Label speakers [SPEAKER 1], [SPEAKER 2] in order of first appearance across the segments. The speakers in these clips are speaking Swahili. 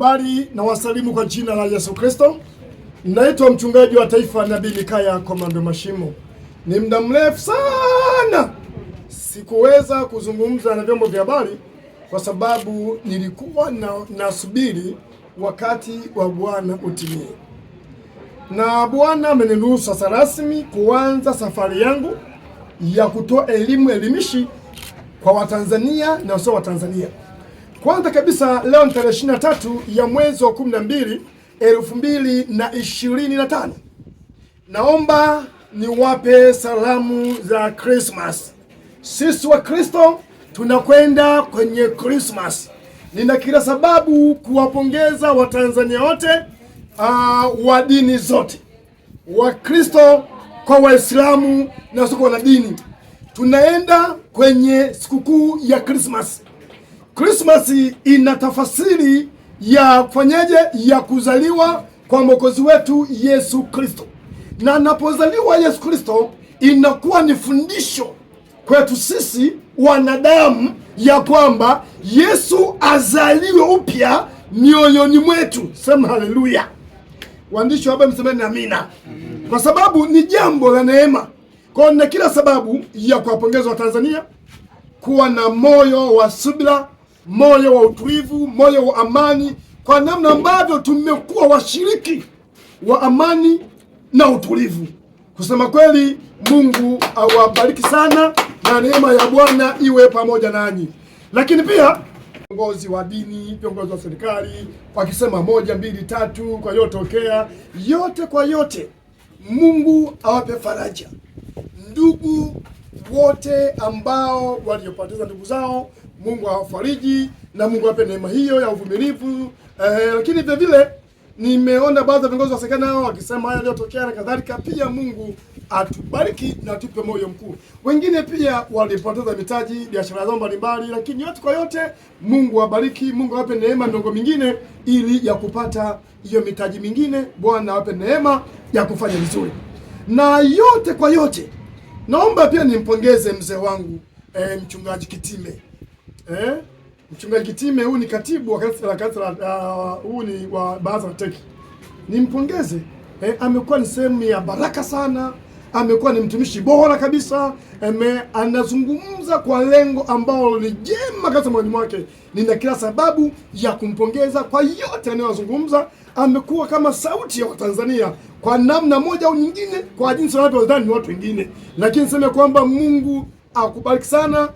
[SPEAKER 1] Bali na wasalimu kwa jina la Yesu Kristo. Naitwa mchungaji wa taifa Nabii Mikaya Komando Mashimo. Ni muda mrefu sana sikuweza kuzungumza na vyombo vya habari kwa sababu nilikuwa nasubiri wakati wa Bwana utimie. Na Bwana ameniruhusu sasa rasmi kuanza safari yangu ya kutoa elimishi kwa Watanzania na wasio Watanzania. Kwanza kabisa leo ni tarehe 23 ya mwezi wa 12 2025. Naomba niwape salamu za Christmas. Sisi wa Kristo tunakwenda kwenye Christmas. Nina kila sababu kuwapongeza Watanzania wote wa dini zote, Wakristo kwa Waislamu na wasio na dini. Tunaenda kwenye sikukuu ya Christmas. Christmas ina tafasiri ya kufanyaje, ya kuzaliwa kwa Mwokozi wetu Yesu Kristo. Na anapozaliwa Yesu Kristo inakuwa ni fundisho kwetu sisi wanadamu ya kwamba Yesu azaliwe upya mioyoni mwetu. Sema haleluya. Waandishi wa habari msemeni amina. Kwa sababu ni jambo la neema. Kwa na kila sababu ya kuwapongeza Watanzania kuwa na moyo wa subira, moyo wa utulivu, moyo wa amani, kwa namna ambavyo tumekuwa washiriki wa amani na utulivu. Kusema kweli, Mungu awabariki sana na neema ya Bwana iwe pamoja nanyi. Lakini pia viongozi wa dini, viongozi wa serikali wakisema 1, 2, 3 kwa yotokea yote kwa yote, Mungu awape faraja ndugu wote ambao waliopoteza ndugu zao. Mungu awafariji na Mungu awape neema hiyo ya uvumilivu. Lakini vile vile nimeona baadhi ya viongozi wa serikali nao wakisema haya yaliyotokea na kadhalika. Pia Mungu atubariki na atupe moyo mkuu. Wengine pia walipoteza mitaji, biashara zao mbalimbali, lakini yote kwa yote Mungu awabariki, Mungu awape neema ndogo mingine ili ya kupata hiyo mitaji mingine. Bwana awape neema ya kufanya vizuri. Na yote kwa yote naomba pia nimpongeze mzee wangu mchungaji Kitime. Mchungaji Kitime huyu ni katibu wa kanisa huu ni wa baraza la teki. Nimpongeze. Amekuwa ni sehemu ya baraka sana. Amekuwa ni mtumishi bora kabisa. Anazungumza kwa lengo ambalo ni jema kabisa moyoni mwake. Nina kila sababu ya kumpongeza kwa yote anayozungumza. Amekuwa kama sauti ya Watanzania kwa namna moja au nyingine, kwa jinsi wanavyodhani ni watu wengine. Lakini niseme kwamba Mungu akubariki sana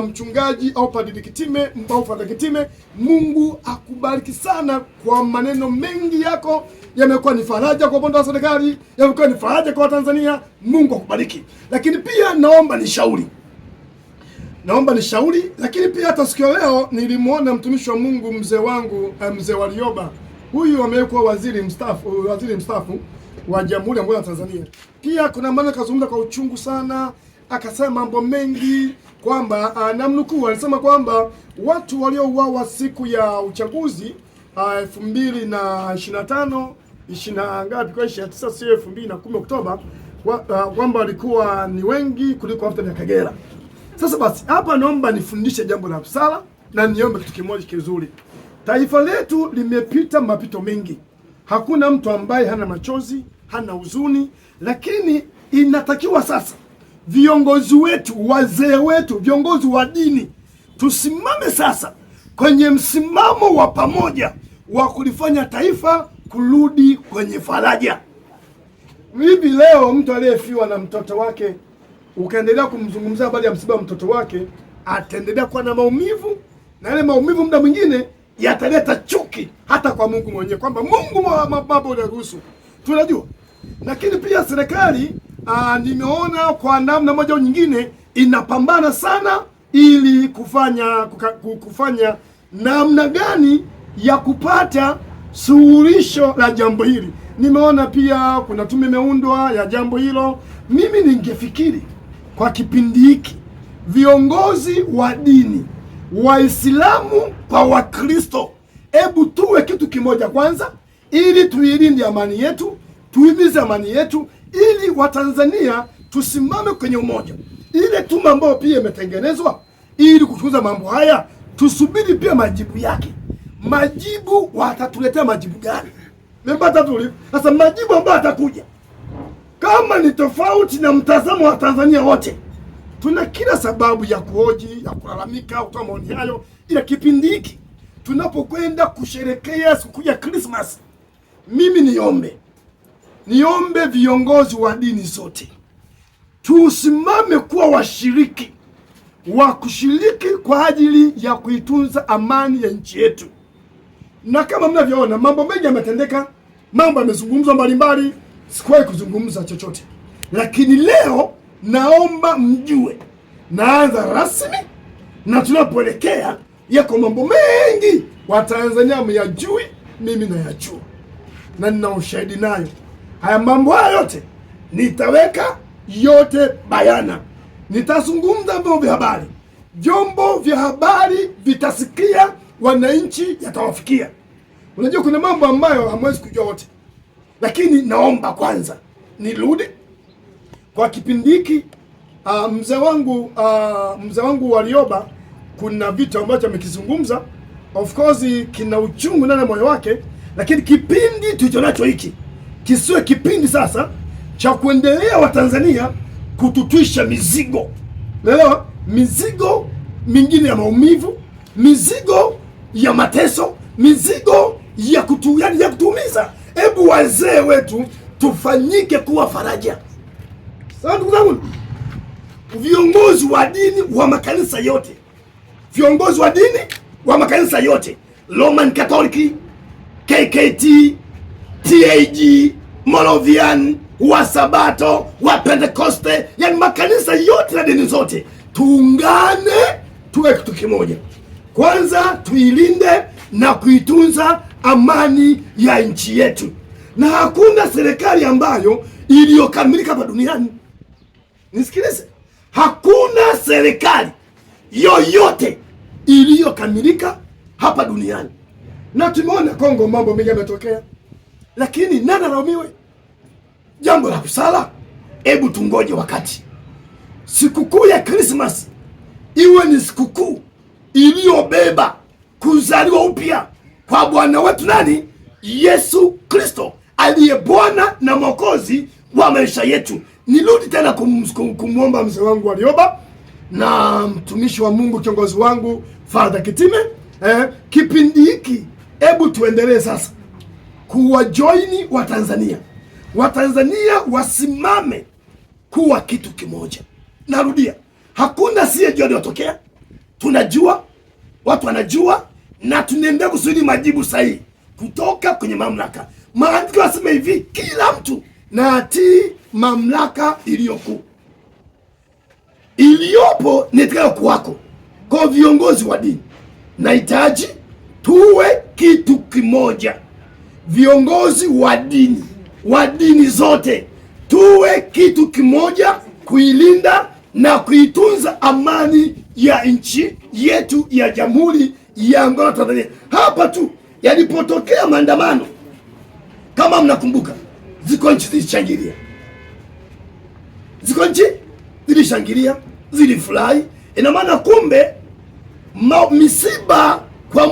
[SPEAKER 1] mchungaji au padri Kitime au Father Kitime. Mungu akubariki sana kwa maneno mengi yako, yamekuwa ni faraja kwa upande wa serikali, yamekuwa ni faraja kwa Tanzania. Mungu akubariki. Lakini pia naomba nishauri, lakini pia hata siku leo nilimuona mtumishi wa Mungu mzee wangu mzee Warioba. Huyu amekuwa waziri mstaafu wa Jamhuri ya Muungano wa Tanzania. Pia kuna maana kazungumza kwa uchungu sana, akasema mambo mengi kwamba namnukuu, alisema kwamba watu waliouawa siku ya uchaguzi 2025 ngapi kwa 29 sio 2010 Oktoba, kwamba walikuwa ni wengi kuliko watu wa Kagera. Sasa basi hapa naomba nifundishe jambo la busara na niombe kitu kimoja kizuri. Taifa letu limepita mapito mengi. Hakuna mtu ambaye hana machozi, hana huzuni, lakini inatakiwa sasa viongozi wetu, wazee wetu, viongozi wa dini tusimame sasa kwenye msimamo wa pamoja wa kulifanya taifa kurudi kwenye faraja. Hivi leo mtu aliyefiwa na mtoto wake ukaendelea kumzungumzia habari ya msiba wa mtoto wake, ataendelea kuwa na maumivu, na ile maumivu muda mwingine yataleta chuki hata kwa Mungu mwenyewe, kwamba Mungu mambo unaruhusu. Tunajua. Lakini pia serikali nimeona kwa namna moja au nyingine inapambana sana ili kufanya namna gani ya kupata suluhisho la jambo hili. Nimeona pia kuna tume imeundwa ya jambo hilo. Mimi ningefikiri kwa kipindi hiki viongozi wa dini, Waislamu kwa Wakristo, hebu tuwe kitu kimoja kwanza, ili tuilinde amani yetu, tuimize amani yetu, ili Watanzania tusimame kwenye umoja. Ile tume ambayo pia imetengenezwa ili kuchunguza mambo haya, tusubiri pia majibu yake. majibu watatuletea majibu gani? Mmepata tulivu? Sasa majibu ambayo atakuja kama ni tofauti na mtazamo wa Tanzania wote, tuna kila sababu ya kuhoji, ya kulalamika, kutoa maoni hayo. Ila kipindi hiki tunapokwenda kusherekea siku ya Christmas, mimi niombe viongozi wa dini zote tusimame kuwa washiriki wa kushiriki kwa ajili ya kuitunza amani ya nchi yetu. Na kama mnavyoona mambo mengi yametendeka, mambo yamezungumzwa mbalimbali, sikuwahi kuzungumza chochote, lakini leo naomba mjue, naanza rasmi na tunapoelekea yako mambo mengi Watanzania myajui, mimi nayajua na nina ushahidi nayo. Haya mambo haya yote nitaweka yote bayana, nitazungumza vyombo vya habari vitasikia, wananchi yatawafikia. Unajua kuna mambo ambayo hamwezi kujua wote, lakini naomba kwanza nirudi kwa kipindi hiki. Mzee wangu Warioba, kuna vitu ambavyo amekizungumza, of course kina uchungu ndani ya moyo wake, lakini kipindi tulichonacho hiki kisiwe kipindi sasa cha kuendelea Watanzania kututwisha mizigo. Unaelewa? Mizigo mingine ya maumivu, mizigo ya mateso, mizigo ya kutuumiza. Hebu wazee wetu tufanyike kuwa faraja. Sawa ndugu zangu, viongozi wa dini wa makanisa yote, viongozi wa dini wa makanisa yote, Roman Catholic, KKT, TAG, Moravian, wa Sabato, wa Pentecoste, yani makanisa yote na dini zote, tuungane tuwe kitu kimoja. Kwanza tuilinde na kuitunza amani ya nchi yetu, na hakuna serikali ambayo iliyokamilika hapa duniani. Nisikilize, hakuna serikali yoyote iliyokamilika hapa duniani. Na tumeona Kongo mambo mengi yametokea, lakini nani alaumiwe? Jambo la busara, hebu tungoje wakati sikukuu ya Christmas iwe ni sikukuu iliyobeba kuzaliwa upya kwa Bwana wetu nani? Yesu Kristo, aliye Bwana na Mwokozi wa maisha yetu. Nirudi tena kumwomba mzee wangu Warioba na mtumishi wa Mungu kiongozi wangu Father Kitime, kipindi hiki hebu tuendelee sasa kuwajoini Watanzania wasimame kuwa kitu kimoja. Narudia, hakuna siyejua yaliyotokea. Tunajua, watu wanajua, na tunaendelea kusubiri majibu sahihi kutoka kwenye mamlaka. Maandiko yanasema hivi, kila mtu na atii mamlaka iliyopo nitakayo kuwako. Kwa viongozi wa dini, nahitaji tuwe kitu kimoja. Viongozi wa dini zote tuwe kitu kimoja, kuilinda na kuitunza amani ya nchi yetu ya Jamhuri ya Muungano wa Tanzania. Hapa tu yalipotokea maandamano, kama mnakumbuka, ziko nchi zilishangilia, zilifurahi. Ina maana kumbe misiba kwa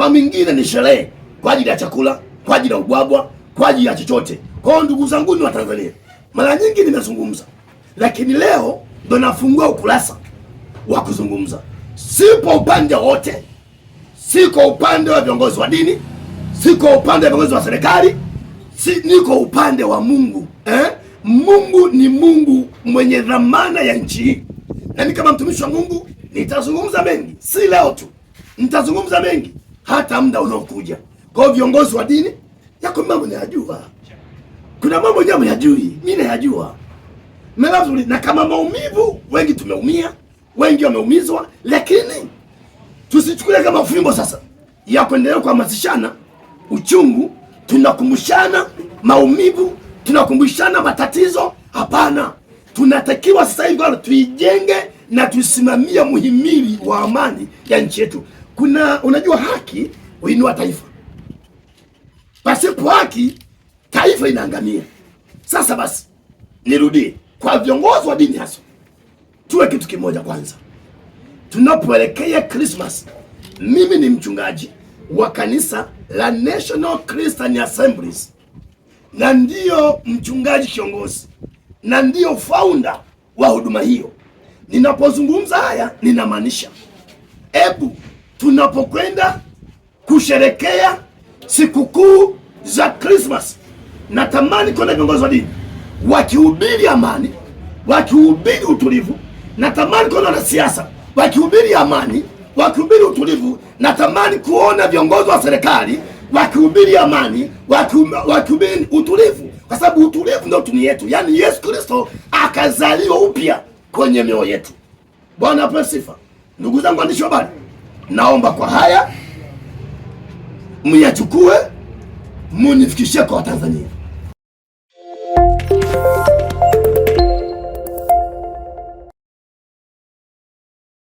[SPEAKER 1] mwingine ni sherehe, kwa ajili ya chakula, kwa ajili ya ubwabwa, kwa ajili ya chochote. Kwa hiyo ndugu zangu ni wa Tanzania, mara nyingi nimezungumza, lakini leo ndo nafungua ukurasa wa kuzungumza. Sipo upande wote, siko upande wa viongozi wa dini, siko upande wa viongozi wa serikali, niko upande wa Mungu. Mungu ni Mungu mwenye dhamana ya nchi hii, na mimi kama mtumishi wa Mungu nitazungumza mengi, si leo tu, nitazungumza mengi hata muda unaokuja. Kwa hiyo viongozi wa dini, yako mambo nayajua, kuna mambo nyama yajui, mimi nayajua. Na kama maumivu, wengi tumeumia, wengi wameumizwa, lakini tusichukulie kama fimbo sasa ya kuendelea kuhamasishana uchungu. Tunakumbushana maumivu, tunakumbushana matatizo. Hapana, tunatakiwa sasa hivi tuijenge na tusimamia muhimili wa amani ya nchi yetu. Unajua haki huinua taifa, pasipo haki taifa inaangamia. Sasa basi nirudie kwa viongozi wa dini, hasa tuwe kitu kimoja. Kwanza tunapoelekea Christmas, mimi ni mchungaji, wa kanisa la National Christian Assemblies, na ndiyo mchungaji kiongozi na ndiyo founder wa huduma hiyo. Ninapozungumza haya ninamaanisha, ebu tunapokwenda kusherekea sikukuu za Christmas, natamani kuona viongozi wa dini wakihubiri amani, wakihubiri utulivu. Natamani kuona wanasiasa wakihubiri amani, wakihubiri utulivu. Natamani kuona viongozi wa serikali wakihubiri amani, wakihubiri utulivu, kwa sababu utulivu ndio tuni yetu. Yaani Yesu Kristo akazaliwa upya kwenye mioyo yetu. Bwana apewe sifa. Ndugu zangu waandishi wa habari, naomba kwa haya myachukue munifikishie kwa Watanzania.